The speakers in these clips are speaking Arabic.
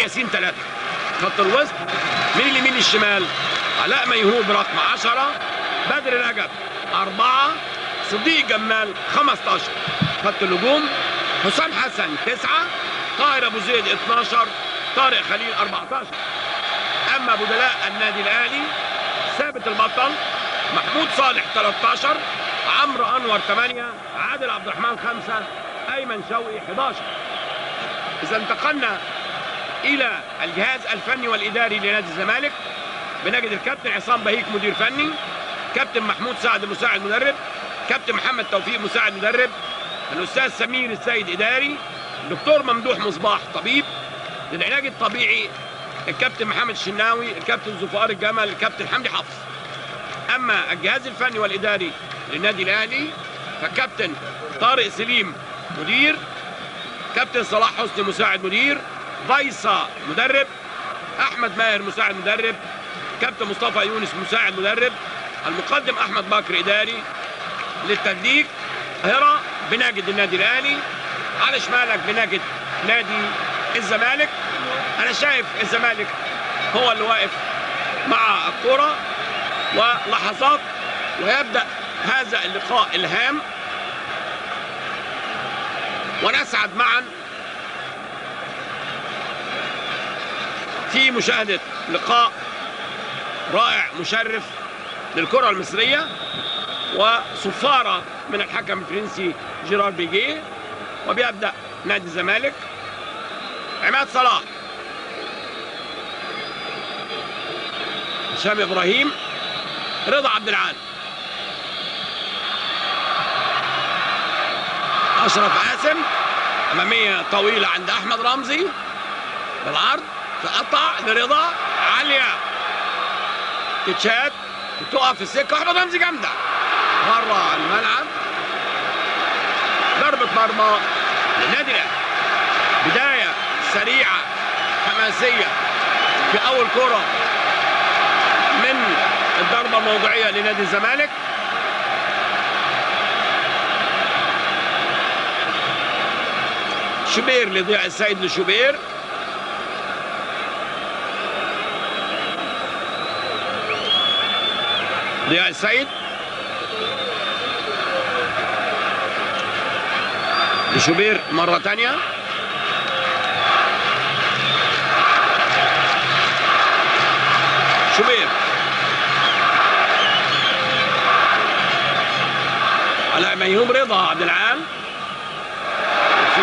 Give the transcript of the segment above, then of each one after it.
ياسين 3. خط الوسط من اليمين للشمال علاء ميهوب رقم 10، بدر رجب 4، صديق جمال 15. خط الهجوم حسام حسن 9، طاهر ابو زيد 12، طارق خليل 14. اما بدلاء النادي الاهلي ثابت البطل، محمود صالح 13، عمرو انور 8، عادل عبد الرحمن 5، ايمن شوقي 11. اذا انتقلنا الى الجهاز الفني والاداري لنادي الزمالك، بنجد الكابتن عصام بهيك مدير فني، كابتن محمود سعد مساعد مدرب، كابتن محمد توفيق مساعد مدرب، الاستاذ سمير السيد اداري، الدكتور ممدوح مصباح طبيب، للعلاج الطبيعي الكابتن محمد الشناوي، الكابتن زفار الجمل، الكابتن حمدي حفص. اما الجهاز الفني والاداري للنادي الاهلي فالكابتن طارق سليم مدير، كابتن صلاح حسني مساعد مدير، فيصا مدرب، احمد ماهر مساعد مدرب، كابتن مصطفى يونس مساعد مدرب، المقدم احمد بكر اداري. للتدليك هرة بنجد النادي الاهلي، على شمالك بنجد نادي الزمالك. انا شايف الزمالك هو اللي واقف مع الكرة ولحظات ويبدأ هذا اللقاء الهام، ونسعد معا في مشاهدة لقاء رائع مشرف للكرة المصرية، وصفارة من الحكم الفرنسي جيرار بيجيه. وبيبدأ نادي الزمالك، عماد صلاح، هشام ابراهيم، رضا عبد العال، اشرف قاسم، اماميه طويله عند احمد رمزي بالعرض، تقطع لرضا، عاليه تتشات، تقف في السكه، احمد رمزي جامده بره الملعب، ضربه مرمى للنادي الاهلي. بدايه سريعه حماسيه في اول كره من الضربه الموضوعيه لنادي الزمالك. شوبير لضياء السيد لشوبير، ضياء السيد لشوبير مرة تانية، شوبير علاء ميهوب، رضا عبد العال في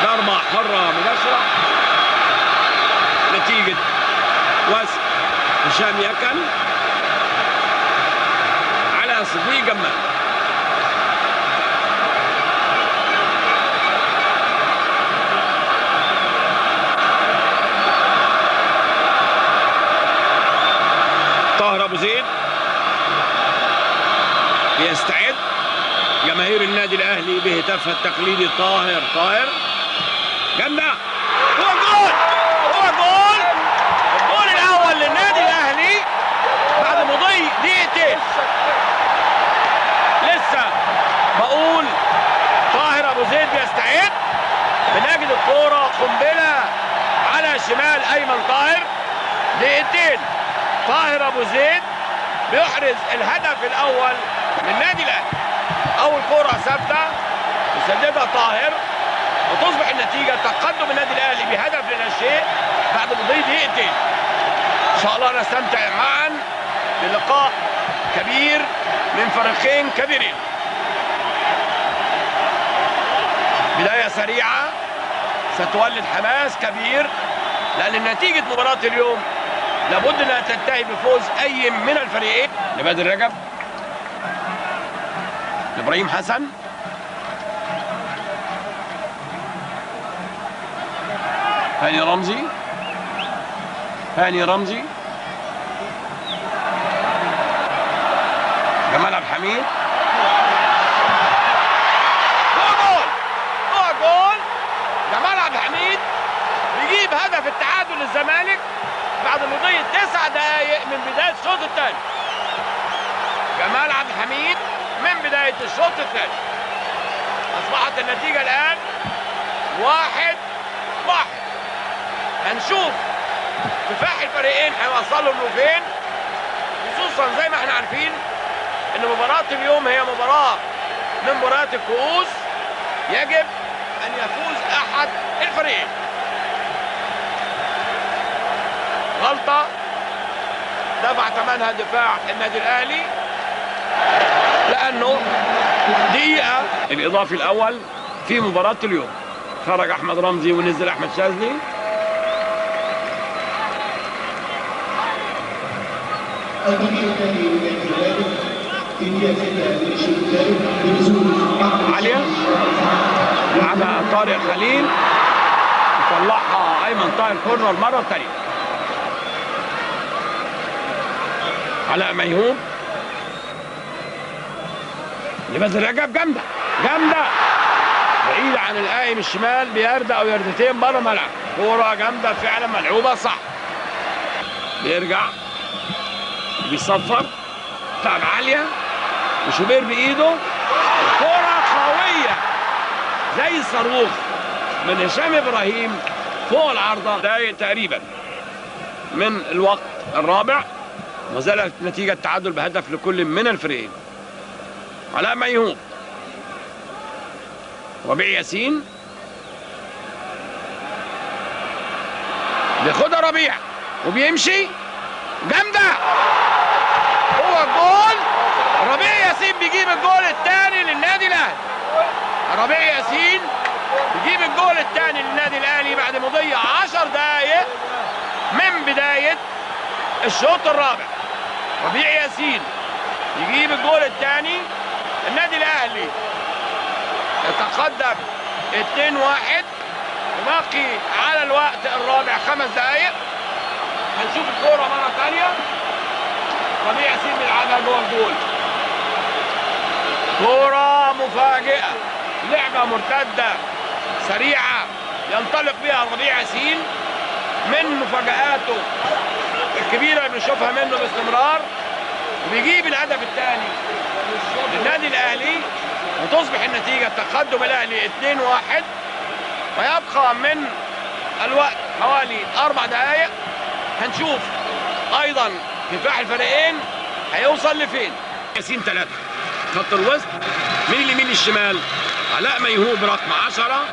ضربة حرة مباشرة نتيجة وسط هشام يكن على صديق جمال. طاهر ابو زيد يستعد، جماهير النادي الاهلي بهتافها التقليدي طاهر طاهر، جامده، هو الجول، هو الجول، الجول الاول للنادي الاهلي بعد مضي دقيقتين. لسه بقول طاهر ابو زيد بيستعد، بنجد الكوره قنبله على شمال ايمن طاهر، دقيقتين طاهر ابو زيد بيحرز الهدف الاول للنادي الاهلي. اول كوره ثابته يسددها طاهر، وتصبح النتيجه تقدم النادي الاهلي بهدف لا شيء بعد مضي دقيقتين. ان شاء الله نستمتع معا بلقاء كبير من فريقين كبيرين. بدايه سريعه ستولد حماس كبير، لان نتيجه مباراه اليوم لابد انها تنتهي بفوز اي من الفريقين. لبدر رجب، ابراهيم حسن، هاني رمزي، هاني رمزي، جمال عبد الحميد، هو جول، هو جول. جمال عبد الحميد بيجيب هدف التعادل للزمالك بعد مضي 9 دقائق من بدايه الشوط الثاني. جمال عبد الحميد من بدايه الشوط الثاني. اصبحت النتيجه الان 1-1. هنشوف كفاح الفريقين هيوصلوا لفين، خصوصا زي ما احنا عارفين ان مباراة اليوم هي مباراة من مباريات الكؤوس، يجب ان يفوز احد الفريقين. غلطة دفع ثمنها دفاع النادي الاهلي، لانه دقيقة الاضافي الاول في مباراة اليوم. خرج احمد رمزي ونزل احمد شاذلي. عالية لعبها طارق خليل، يطلعها ايمن طاهر كورنر المره الثانيه. علاء ميهوب لبدر رجب، جامده جامده بعيده عن القايم الشمال بيرده او يردتين بره الملعب. كوره جامده فعلا ملعوبه صح. بيرجع بيصفر، بتاع عاليه وشوبير بايده، كوره قويه زي الصاروخ من هشام ابراهيم فوق العارضه. دقايق تقريبا من الوقت الرابع، ما زالت نتيجه تعادل بهدف لكل من الفريقين. علاء ميهوب، ربيع ياسين بياخدها ربيع وبيمشي، جامده، هو الجول. ربيع ياسين بيجيب الجول الثاني للنادي الاهلي. ربيع ياسين بيجيب الجول الثاني للنادي الاهلي بعد مضي 10 دقائق من بدايه الشوط الرابع. ربيع ياسين يجيب الجول الثاني، النادي الاهلي يتقدم 2-1 وباقي على الوقت الرابع 5 دقائق. هنشوف الكوره مره ثانيه، ربيع ياسين بيلعبها جوه الجول. كوره مفاجئه، لعبه مرتده سريعه ينطلق بها ربيع ياسين، من مفاجآته الكبيره اللي بنشوفها منه باستمرار، وبيجيب الهدف الثاني للنادي الاهلي، وتصبح النتيجه تقدم الاهلي 2-1، ويبقى من الوقت حوالي 4 دقائق. هنشوف ايضا كفاح الفريقين هيوصل لفين. ياسين 3 خط الوسط من اليمين للشمال، علاء ميهوب رقم 10